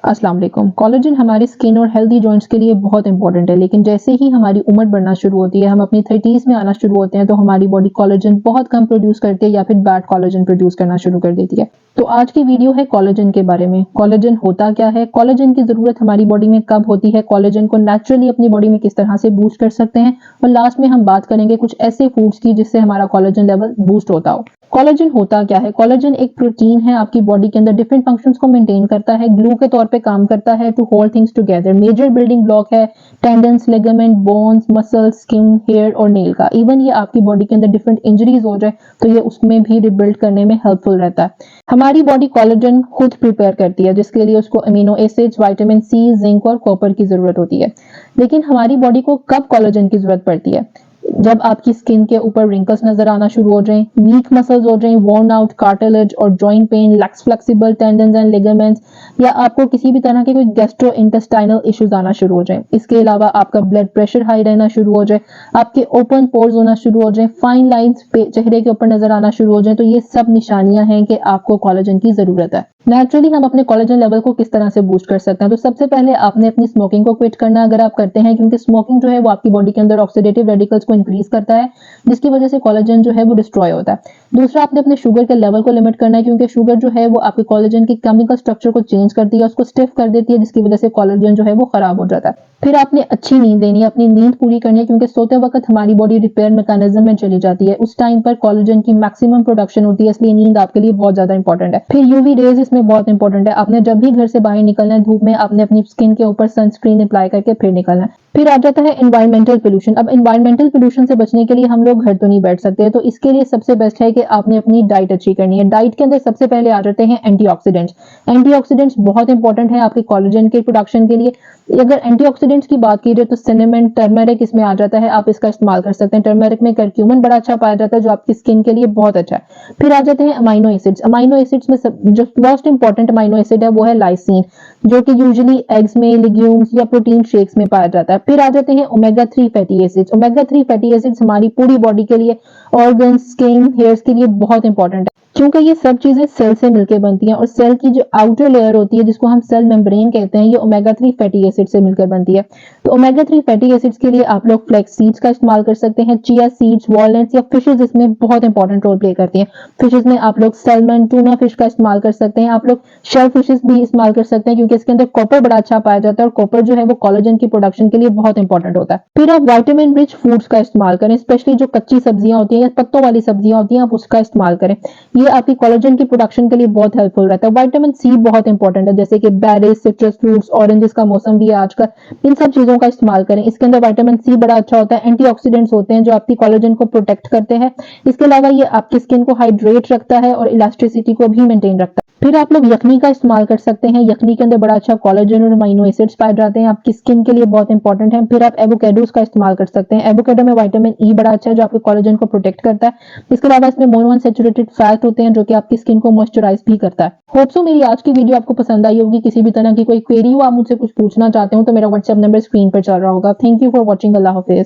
अस्सलाम वालेकुम। कोलेजन हमारी स्किन और हेल्दी जॉइंट्स के लिए बहुत इंपॉर्टेंट है, लेकिन जैसे ही हमारी उम्र बढ़ना शुरू होती है, हम अपनी 30s में आना शुरू होते हैं, तो हमारी बॉडी कोलेजन बहुत कम प्रोड्यूस करती है या फिर बैड कोलेजन प्रोड्यूस करना शुरू कर देती है। तो आज की वीडियो है कोलेजन के बारे में। कोलेजन होता क्या है, कोलेजन की जरूरत हमारी बॉडी में कब होती है, कोलेजन को नेचुरली अपनी बॉडी में किस तरह से बूस्ट कर सकते हैं, और लास्ट में हम बात करेंगे कुछ ऐसे फूड्स की जिससे हमारा कोलेजन लेवल बूस्ट होता हो। कोलेजन होता क्या है? कोलेजन एक प्रोटीन है, आपकी बॉडी के अंदर डिफरेंट फंक्शंस को मेंटेन करता है, ग्लू के तौर पे काम करता है to hold things together. Major building block है tendons, ligament, bones, muscles, skin, hair और नेल का। इवन ये आपकी बॉडी के अंदर डिफरेंट इंजरीज हो जाए तो ये उसमें भी रिबिल्ड करने में हेल्पफुल रहता है। हमारी बॉडी कोलेजन खुद प्रिपेयर करती है, जिसके लिए उसको amino acids, vitamin C, zinc और कॉपर की जरूरत होती है। लेकिन हमारी बॉडी को कब कोलेजन की जरूरत पड़ती है? जब आपकी स्किन के ऊपर रिंकल्स नजर आना शुरू हो जाएं, वीक मसल्स हो जाएं, वॉर्न आउट कार्टिलेज और joint pain, lakhs flexible tendons and ligaments, या आपको किसी भी तरह के कोई गैस्ट्रो इंटेस्टाइनल इश्यूज आना शुरू हो जाएं। इसके अलावा आपका ब्लड प्रेशर हाई रहना शुरू हो जाए, आपके ओपन पोर्स होना शुरू हो जाए, फाइन लाइंस चेहरे के ऊपर नजर आना शुरू हो जाए, तो ये सब निशानियां हैं कि आपको कोलेजन की जरूरत है। नेचुरली हम अपने कोलेजन लेवल को किस तरह से बूस्ट कर सकते हैं? तो सबसे पहले आपने अपनी स्मोकिंग को क्विट करना अगर आप करते हैं, क्योंकि स्मोकिंग जो है वो आपकी बॉडी के अंदर ऑक्सीडेटिव रेडिकल्स को इंक्रीज करता है, जिसकी वजह से कोलेजन जो है वो डिस्ट्रॉय होता है। दूसरा, आपने अपने शुगर के लेवल को लिमिट करना है, क्योंकि शुगर जो है वो आपके कोलेजन की केमिकल स्ट्रक्चर को चेंज करती है, उसको स्टिफ कर देती है, जिसकी वजह से कोलेजन जो है वो खराब हो जाता है। फिर आपने अच्छी नींद लेनी है, अपनी नींद पूरी करनी है, क्योंकि सोते वक्त हमारी बॉडी रिपेयर मैकेनिज्म में चली जाती है। उस टाइम पर कोलेजन की मैक्सिमम प्रोडक्शन होती है, इसलिए नींद आपके लिए बहुत ज्यादा इंपॉर्टेंट है। फिर यूवी रेज इसमें बहुत इंपॉर्टेंट है। आपने जब भी घर से बाहर निकलना है धूप में, आपने अपनी स्किन के ऊपर सनस्क्रीन अप्लाई करके फिर निकलना है। फिर आ जाता है एनवायरमेंटल पोल्यूशन। अब एनवायरमेंटल पोल्यूशन से बचने के लिए हम लोग घर तो नहीं बैठ सकते, तो इसके लिए सबसे बेस्ट है कि आपने अपनी डाइट अच्छी करनी है। डाइट के अंदर सबसे पहले आ जाते हैं एंटीऑक्सीडेंट्स। एंटीऑक्सीडेंट्स बहुत इंपॉर्टेंट है आपके कोलेजन के प्रोडक्शन के लिए। अगर एंटीऑक्सीडेंट्स की बात की जाए तो सिनेमन, टर्मरिक इसमें आ जाता है, आप इसका इस्तेमाल कर सकते हैं। टर्मरिक में करक्यूमिन बड़ा अच्छा पाया जाता है, जो आपकी स्किन के लिए बहुत अच्छा है। फिर आ जाते हैं अमाइनो एसिड्स। अमाइनो एसिड्स में जो मोस्ट इंपॉर्टेंट अमाइनो एसिड है वो है लाइसिन, जो कि यूजुअली एग्स में, लिग्यूम्स या प्रोटीन शेक्स में पाया जाता है। फिर आ जाते हैं omega 3 fatty acids. Omega 3 fatty acids हमारी पूरी बॉडी के लिए, ऑर्गन, स्किन, हेयर्स के लिए बहुत इंपॉर्टेंट है, क्योंकि ये सब चीजें सेल से मिलकर बनती हैं, और सेल की जो आउटर लेयर होती है, जिसको हम सेल मेम्ब्रेन कहते हैं, ये ओमेगा 3 फैटी एसिड से मिलकर बनती है। तो ओमेगा 3 फैटी एसिड्स के लिए आप लोग फ्लैक्स सीड्स का इस्तेमाल कर सकते हैं, चिया सीड्स, वॉलनट्स या फिशेस इसमें बहुत इंपॉर्टेंट रोल प्ले करती हैं। फिशेस में आप लोग सैल्मन, टूना फिश का इस्तेमाल कर सकते हैं। आप लोग शेल फिशेस भी इस्तेमाल कर सकते हैं, क्योंकि इसके अंदर कॉपर बड़ा अच्छा पाया जाता है, और कॉपर जो है वो कोलेजन की प्रोडक्शन के लिए बहुत इंपॉर्टेंट होता है। फिर आप विटामिन रिच फूड्स का इस्तेमाल करें, स्पेशली जो कच्ची सब्जियां होती हैं या पत्तों वाली सब्जियां होती हैं, आप उसका इस्तेमाल करें। ये आपकी कोलेजन की प्रोडक्शन के लिए बहुत हेल्पफुल रहता है। विटामिन सी बहुत इंपॉर्टेंट है, जैसे कि बेरीज, सिट्रस फ्रूट्स, ऑरेंजेस का मौसम भी है आजकल, इन सब चीजों का इस्तेमाल करें। इसके अंदर विटामिन सी बड़ा अच्छा होता है, एंटीऑक्सीडेंट्स होते हैं जो आपकी कोलेजन को प्रोटेक्ट करते हैं। इसके अलावा ये आपकी स्किन को हाइड्रेट रखता है और इलास्टिसिटी को भी मेंटेन रखता है। फिर आप लोग यखनी का इस्तेमाल कर सकते हैं। यखनी के अंदर बड़ा अच्छा कोलेजन और अमीनो एसिड्स पाए जाते हैं, आपकी स्किन के लिए बहुत इंपॉर्टेंट है। फिर आप एवोकेडोस का इस्तेमाल कर सकते हैं। एवोकेडो में विटामिन ई बड़ा अच्छा है, जो आपके कोलेजन को प्रोटेक्ट करता है। इसके अलावा इसमें मोनोअनसैचुरेटेड फैट होते हैं, जो कि आपकी स्किन को मॉइस्चराइज भी करता है। होप सो मेरी आज की वीडियो आपको पसंद आई होगी। किसी भी तरह की कोई क्वेरी हो, आप मुझसे कुछ पूछना चाहते हो, तो मेरा व्हाट्सएप नंबर स्क्रीन पर चल रहा होगा। Thank you for watching. Allah Hafiz.